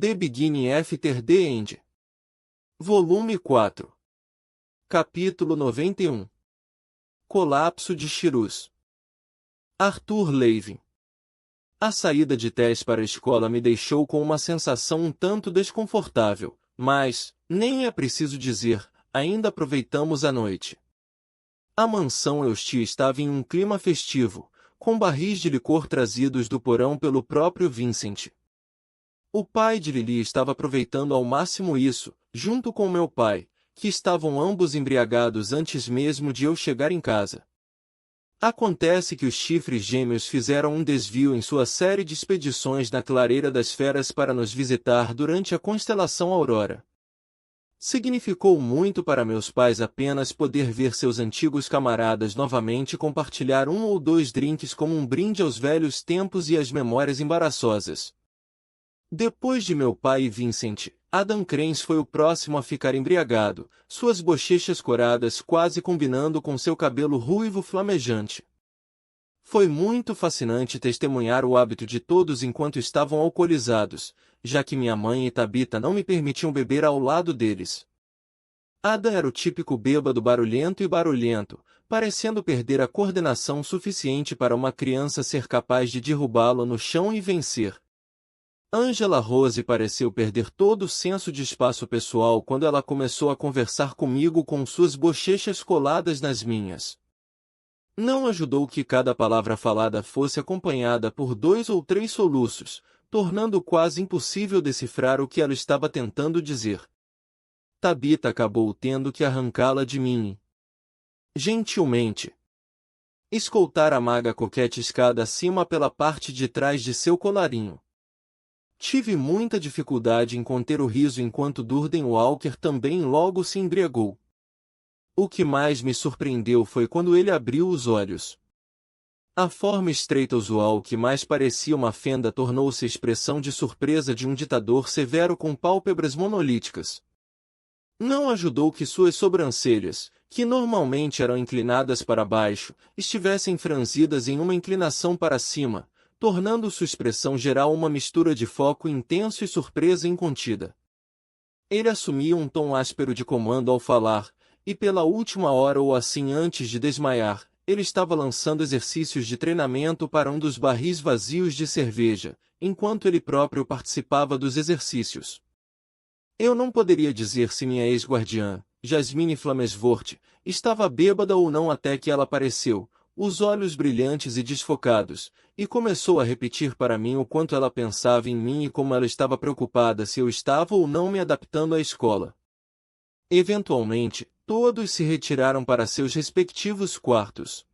The Beginning After the End. Volume 4. Capítulo 91. Colapso de Chirus. Arthur Levin. A saída de Tess para a escola me deixou com uma sensação um tanto desconfortável, mas, nem é preciso dizer, ainda aproveitamos a noite. A mansão Eustia estava em um clima festivo, com barris de licor trazidos do porão pelo próprio Vincent. O pai de Lily estava aproveitando ao máximo isso, junto com meu pai, que estavam ambos embriagados antes mesmo de eu chegar em casa. Acontece que os chifres gêmeos fizeram um desvio em sua série de expedições na clareira das feras para nos visitar durante a constelação Aurora. Significou muito para meus pais apenas poder ver seus antigos camaradas novamente e compartilhar um ou dois drinks como um brinde aos velhos tempos e às memórias embaraçosas. Depois de meu pai e Vincent, Adam Kranz foi o próximo a ficar embriagado, suas bochechas coradas quase combinando com seu cabelo ruivo flamejante. Foi muito fascinante testemunhar o hábito de todos enquanto estavam alcoolizados, já que minha mãe e Tabitha não me permitiam beber ao lado deles. Adam era o típico bêbado barulhento, parecendo perder a coordenação suficiente para uma criança ser capaz de derrubá-lo no chão e vencer. Angela Rose pareceu perder todo o senso de espaço pessoal quando ela começou a conversar comigo com suas bochechas coladas nas minhas. Não ajudou que cada palavra falada fosse acompanhada por 2 ou 3 soluços, tornando quase impossível decifrar o que ela estava tentando dizer. Tabitha acabou tendo que arrancá-la de mim. Gentilmente. Escoltar a maga coquete escada acima pela parte de trás de seu colarinho. Tive muita dificuldade em conter o riso enquanto Durden Walker também logo se embriagou. O que mais me surpreendeu foi quando ele abriu os olhos. A forma estreita usual que mais parecia uma fenda tornou-se a expressão de surpresa de um ditador severo com pálpebras monolíticas. Não ajudou que suas sobrancelhas, que normalmente eram inclinadas para baixo, estivessem franzidas em uma inclinação para cima, tornando sua expressão geral uma mistura de foco intenso e surpresa incontida. Ele assumia um tom áspero de comando ao falar, e pela última hora ou assim antes de desmaiar, ele estava lançando exercícios de treinamento para um dos barris vazios de cerveja, enquanto ele próprio participava dos exercícios. Eu não poderia dizer se minha ex-guardiã, Jasmine Flamesvort, estava bêbada ou não até que ela apareceu, os olhos brilhantes e desfocados, e começou a repetir para mim o quanto ela pensava em mim e como ela estava preocupada se eu estava ou não me adaptando à escola. Eventualmente, todos se retiraram para seus respectivos quartos.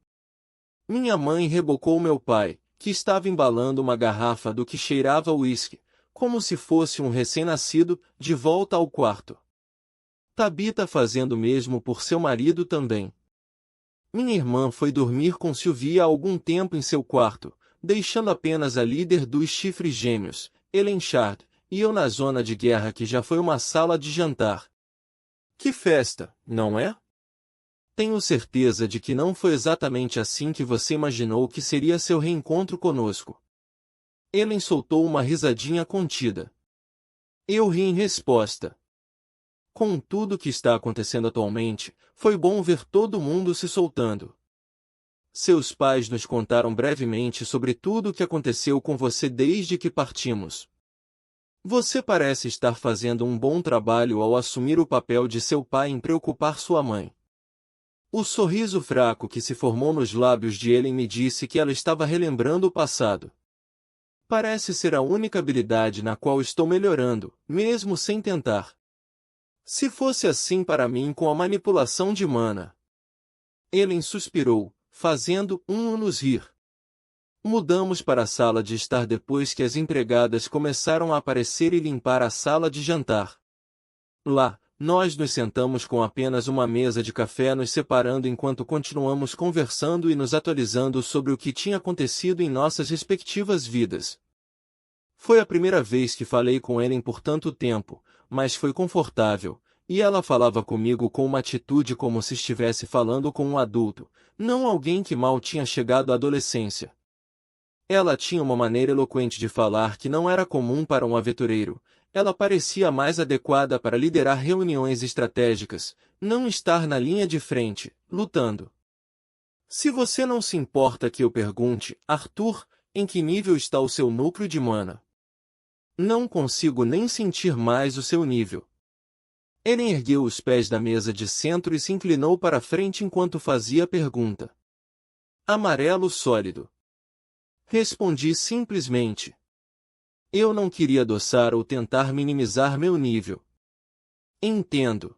Minha mãe rebocou meu pai, que estava embalando uma garrafa do que cheirava a uísque, como se fosse um recém-nascido, de volta ao quarto. Tabitha fazendo o mesmo por seu marido também. Minha irmã foi dormir com Sylvia há algum tempo em seu quarto, deixando apenas a líder dos chifres gêmeos, Ellen Shard, e eu na zona de guerra que já foi uma sala de jantar. Que festa, não é? Tenho certeza de que não foi exatamente assim que você imaginou que seria seu reencontro conosco. Ellen soltou uma risadinha contida. Eu ri em resposta. Com tudo o que está acontecendo atualmente, foi bom ver todo mundo se soltando. Seus pais nos contaram brevemente sobre tudo o que aconteceu com você desde que partimos. Você parece estar fazendo um bom trabalho ao assumir o papel de seu pai em preocupar sua mãe. O sorriso fraco que se formou nos lábios de Ellen me disse que ela estava relembrando o passado. Parece ser a única habilidade na qual estou melhorando, mesmo sem tentar. Se fosse assim para mim com a manipulação de mana. Ellen suspirou, fazendo nos rir. Mudamos para a sala de estar depois que as empregadas começaram a aparecer e limpar a sala de jantar. Lá, nós nos sentamos com apenas uma mesa de café nos separando enquanto continuamos conversando e nos atualizando sobre o que tinha acontecido em nossas respectivas vidas. Foi a primeira vez que falei com Ellen por tanto tempo, mas foi confortável, e ela falava comigo com uma atitude como se estivesse falando com um adulto, não alguém que mal tinha chegado à adolescência. Ela tinha uma maneira eloquente de falar que não era comum para um aventureiro, ela parecia mais adequada para liderar reuniões estratégicas, não estar na linha de frente, lutando. Se você não se importa que eu pergunte, Arthur, em que nível está o seu núcleo de mana? Não consigo nem sentir mais o seu nível. Eren ergueu os pés da mesa de centro e se inclinou para a frente enquanto fazia a pergunta. Amarelo sólido. Respondi simplesmente. Eu não queria adoçar ou tentar minimizar meu nível. Entendo.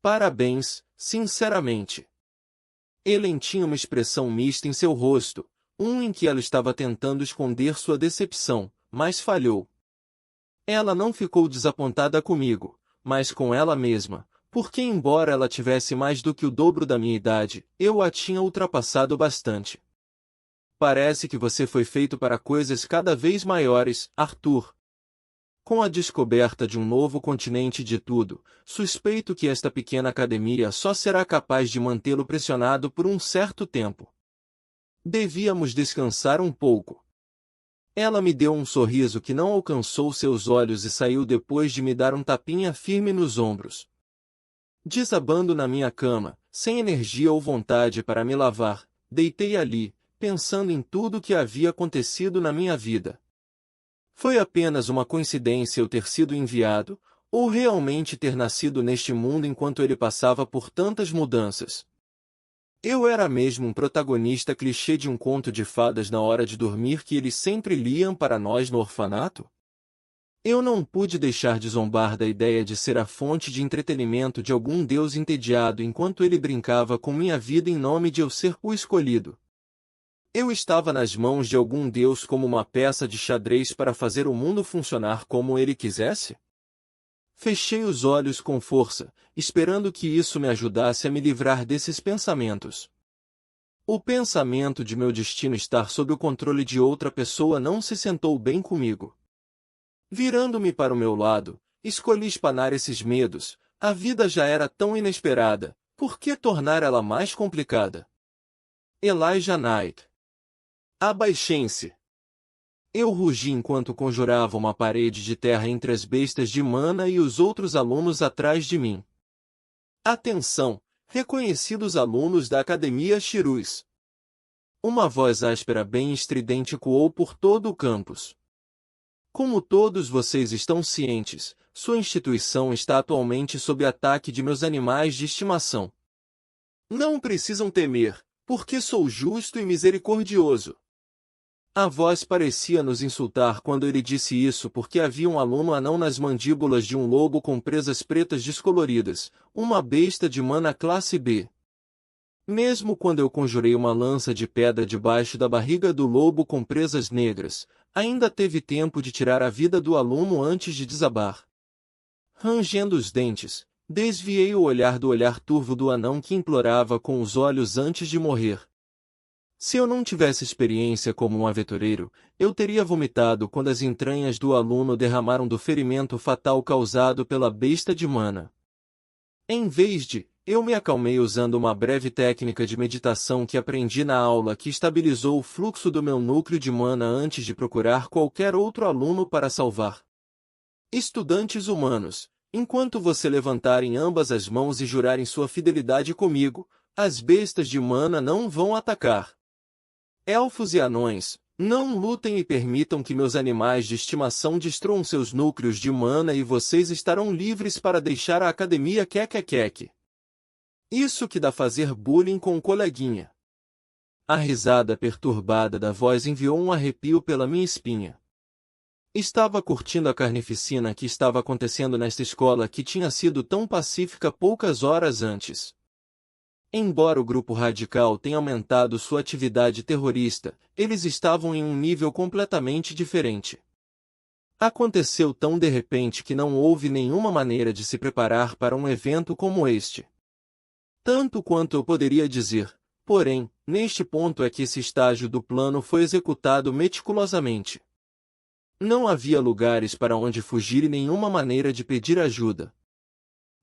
Parabéns, sinceramente. Ellen tinha uma expressão mista em seu rosto, em que ela estava tentando esconder sua decepção, mas falhou. Ela não ficou desapontada comigo, mas com ela mesma, porque embora ela tivesse mais do que o dobro da minha idade, eu a tinha ultrapassado bastante. Parece que você foi feito para coisas cada vez maiores, Arthur. Com a descoberta de um novo continente de tudo, suspeito que esta pequena academia só será capaz de mantê-lo pressionado por um certo tempo. Devíamos descansar um pouco. Ela me deu um sorriso que não alcançou seus olhos e saiu depois de me dar um tapinha firme nos ombros. Desabando na minha cama, sem energia ou vontade para me lavar, deitei ali, pensando em tudo o que havia acontecido na minha vida. Foi apenas uma coincidência eu ter sido enviado, ou realmente ter nascido neste mundo enquanto ele passava por tantas mudanças? Eu era mesmo um protagonista clichê de um conto de fadas na hora de dormir que eles sempre liam para nós no orfanato? Eu não pude deixar de zombar da ideia de ser a fonte de entretenimento de algum deus entediado enquanto ele brincava com minha vida em nome de eu ser o escolhido. Eu estava nas mãos de algum deus como uma peça de xadrez para fazer o mundo funcionar como ele quisesse? Fechei os olhos com força, esperando que isso me ajudasse a me livrar desses pensamentos. O pensamento de meu destino estar sob o controle de outra pessoa não se sentou bem comigo. Virando-me para o meu lado, escolhi espanar esses medos. A vida já era tão inesperada, por que tornar ela mais complicada? Elijah Knight. Abaixem-se. Eu rugi enquanto conjurava uma parede de terra entre as bestas de mana e os outros alunos atrás de mim. Atenção, reconhecidos alunos da Academia Shirus. Uma voz áspera bem estridente ecoou por todo o campus. Como todos vocês estão cientes, sua instituição está atualmente sob ataque de meus animais de estimação. Não precisam temer, porque sou justo e misericordioso. A voz parecia nos insultar quando ele disse isso porque havia um aluno anão nas mandíbulas de um lobo com presas pretas descoloridas, uma besta de mana classe B. Mesmo quando eu conjurei uma lança de pedra debaixo da barriga do lobo com presas negras, ainda teve tempo de tirar a vida do aluno antes de desabar. Rangendo os dentes, desviei o olhar do olhar turvo do anão que implorava com os olhos antes de morrer. Se eu não tivesse experiência como um aventureiro, eu teria vomitado quando as entranhas do aluno derramaram do ferimento fatal causado pela besta de mana. Em vez de, eu me acalmei usando uma breve técnica de meditação que aprendi na aula que estabilizou o fluxo do meu núcleo de mana antes de procurar qualquer outro aluno para salvar. Estudantes humanos, enquanto você levantarem ambas as mãos e jurarem sua fidelidade comigo, as bestas de mana não vão atacar. Elfos e anões, não lutem e permitam que meus animais de estimação destruam seus núcleos de mana e vocês estarão livres para deixar a academia queque. Isso que dá fazer bullying com o coleguinha. A risada perturbada da voz enviou um arrepio pela minha espinha. Estava curtindo a carnificina que estava acontecendo nesta escola que tinha sido tão pacífica poucas horas antes. Embora o grupo radical tenha aumentado sua atividade terrorista, eles estavam em um nível completamente diferente. Aconteceu tão de repente que não houve nenhuma maneira de se preparar para um evento como este. Tanto quanto eu poderia dizer, porém, neste ponto é que esse estágio do plano foi executado meticulosamente. Não havia lugares para onde fugir e nenhuma maneira de pedir ajuda.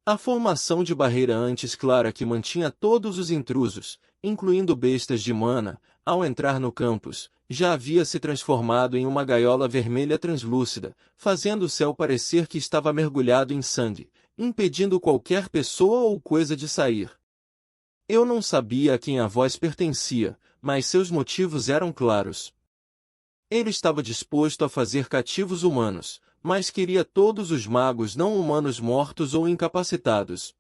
A formação de barreira antes clara que mantinha todos os intrusos, incluindo bestas de mana, ao entrar no campus, já havia se transformado em uma gaiola vermelha translúcida, fazendo o céu parecer que estava mergulhado em sangue, impedindo qualquer pessoa ou coisa de sair. Eu não sabia a quem a voz pertencia, mas seus motivos eram claros. Ele estava disposto a fazer cativos humanos, mas queria todos os magos não humanos mortos ou incapacitados.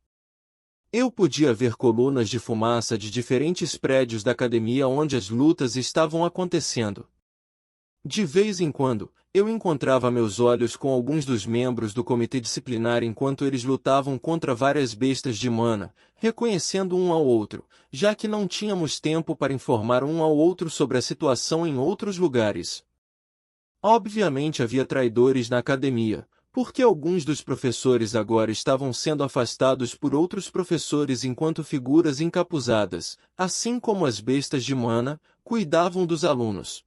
Eu podia ver colunas de fumaça de diferentes prédios da academia onde as lutas estavam acontecendo. De vez em quando, eu encontrava meus olhos com alguns dos membros do comitê disciplinar enquanto eles lutavam contra várias bestas de mana, reconhecendo um ao outro, já que não tínhamos tempo para informar um ao outro sobre a situação em outros lugares. Obviamente havia traidores na academia, porque alguns dos professores agora estavam sendo afastados por outros professores enquanto figuras encapuzadas, assim como as bestas de mana, cuidavam dos alunos.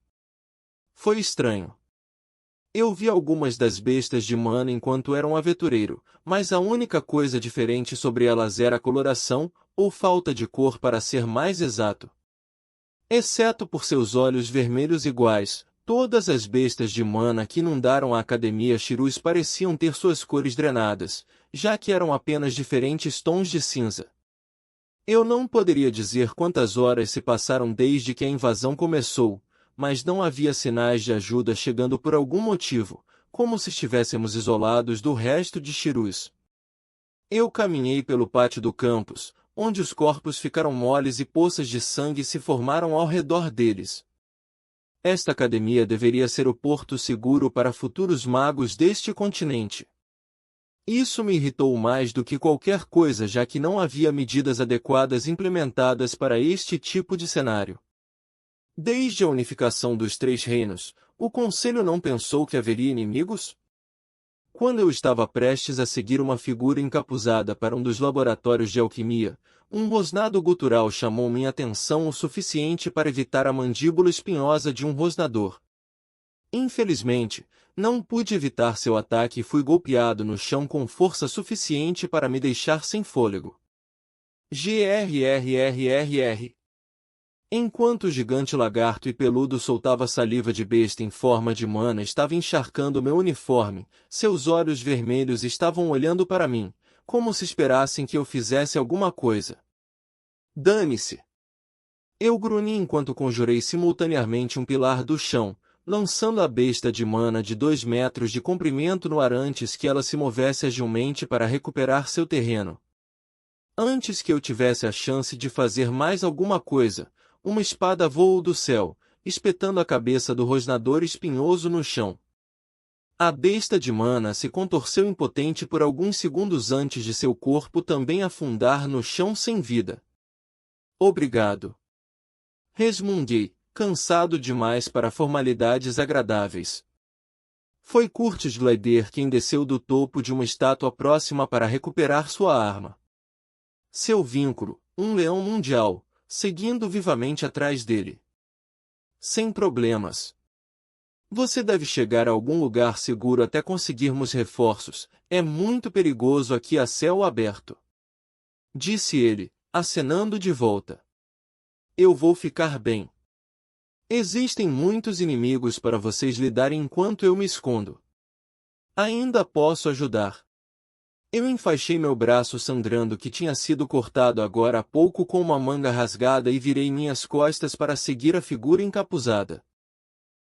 Foi estranho. Eu vi algumas das bestas de mana enquanto era um aventureiro, mas a única coisa diferente sobre elas era a coloração, ou falta de cor para ser mais exato. Exceto por seus olhos vermelhos iguais, todas as bestas de mana que inundaram a Academia Shirus pareciam ter suas cores drenadas, já que eram apenas diferentes tons de cinza. Eu não poderia dizer quantas horas se passaram desde que a invasão começou, mas não havia sinais de ajuda chegando por algum motivo, como se estivéssemos isolados do resto de Shirus. Eu caminhei pelo pátio do campus, onde os corpos ficaram moles e poças de sangue se formaram ao redor deles. Esta academia deveria ser o porto seguro para futuros magos deste continente. Isso me irritou mais do que qualquer coisa, já que não havia medidas adequadas implementadas para este tipo de cenário. Desde a unificação dos três reinos, o Conselho não pensou que haveria inimigos? Quando eu estava prestes a seguir uma figura encapuzada para um dos laboratórios de alquimia, um rosnado gutural chamou minha atenção o suficiente para evitar a mandíbula espinhosa de um rosnador. Infelizmente, não pude evitar seu ataque e fui golpeado no chão com força suficiente para me deixar sem fôlego. Grrrrr. Enquanto o gigante lagarto e peludo soltava saliva de besta em forma de mana estava encharcando meu uniforme, seus olhos vermelhos estavam olhando para mim, como se esperassem que eu fizesse alguma coisa. Dane-se! Eu grunhi enquanto conjurei simultaneamente um pilar do chão, lançando a besta de mana de 2 metros de comprimento no ar antes que ela se movesse agilmente para recuperar seu terreno. Antes que eu tivesse a chance de fazer mais alguma coisa, uma espada voou do céu, espetando a cabeça do rosnador espinhoso no chão. A besta de mana se contorceu impotente por alguns segundos antes de seu corpo também afundar no chão sem vida. Obrigado. Resmunguei, cansado demais para formalidades agradáveis. Foi Curtis Glader quem desceu do topo de uma estátua próxima para recuperar sua arma. Seu vínculo, um leão mundial, seguindo vivamente atrás dele. Sem problemas. Você deve chegar a algum lugar seguro até conseguirmos reforços, é muito perigoso aqui a céu aberto. Disse ele, acenando de volta. Eu vou ficar bem. Existem muitos inimigos para vocês lidarem enquanto eu me escondo. Ainda posso ajudar. Eu enfaixei meu braço sangrando que tinha sido cortado agora há pouco com uma manga rasgada e virei minhas costas para seguir a figura encapuzada.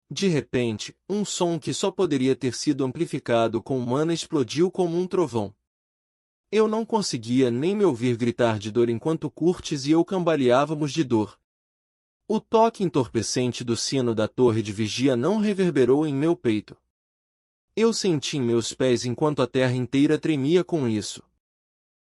De repente, um som que só poderia ter sido amplificado com mana explodiu como um trovão. Eu não conseguia nem me ouvir gritar de dor enquanto Curtis e eu cambaleávamos de dor. O toque entorpecente do sino da torre de vigia não reverberou em meu peito. Eu senti em meus pés enquanto a terra inteira tremia com isso.